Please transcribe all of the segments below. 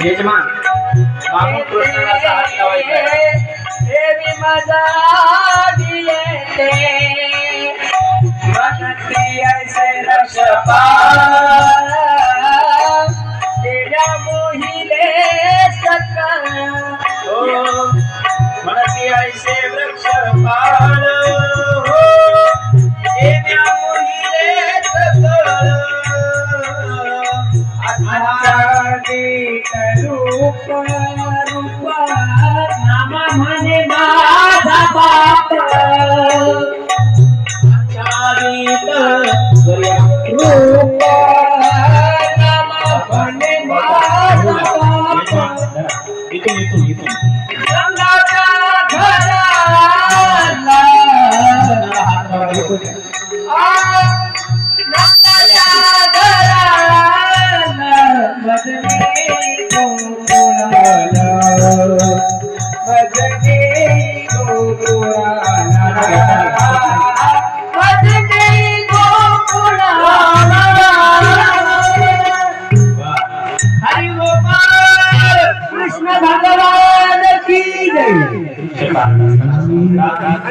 यजमान मागून कृष्णाला हात लावायचा देवी माझा दिये बनती ऐसे रक्षपा तेरा मोहिले सका म्हणती ऐसे वृक्षपाल हो देव्या मोहिले सकळ रूप रूप नाम म्हणे माझा बाप आचारित रूप नाम म्हणे माझा बाप इथून रंगाच्या घराला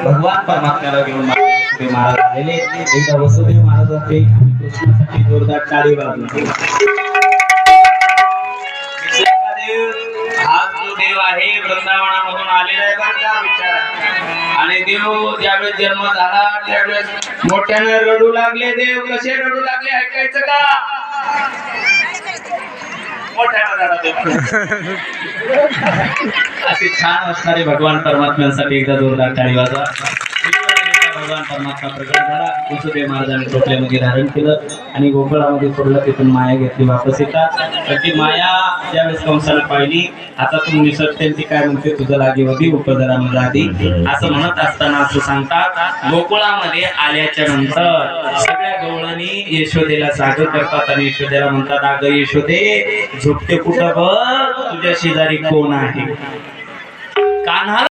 भगवान परमात्म्याला घेऊन महाराज आलेले एकदा वसुदेव महाराजांचे कृष्णासाठी जोरदार टाळी वाजवली. हा जो देव आहे वृंदावनामधून आलेला आहे बरं का विचार. आणि देव ज्यावेळेस जन्म झाला त्यावेळेस मोठ्याने रडू लागले. देव कसे रडू लागले ऐकायचं का? असे छान असणारे भगवान परमात्म्यांसाठी एकदा जोरदार टाळी वाजवा. भगवान परमात्मा प्रकट झाला. वसुदेव महाराजांनी टोपल्यामध्ये धारण केलं आणि गोकुळामध्ये सोडलं. तिथून माया घेतली वापस येतात. तर ती माया ज्यावेळेस कंसाला पाहिली हातातून निसटते ती काय म्हणते तुझं लागे होती उपदरामध्ये आधी असं म्हणत असताना असं सांगतात गोकुळामध्ये आल्याच्या नंतर सगळ्या गवळणी यशोदेला सागर करतात आणि यशोदेला म्हणतात अगं यशोदे झोपते कुठं बघ तुझ्या शेजारी कोण आहे. कान्हा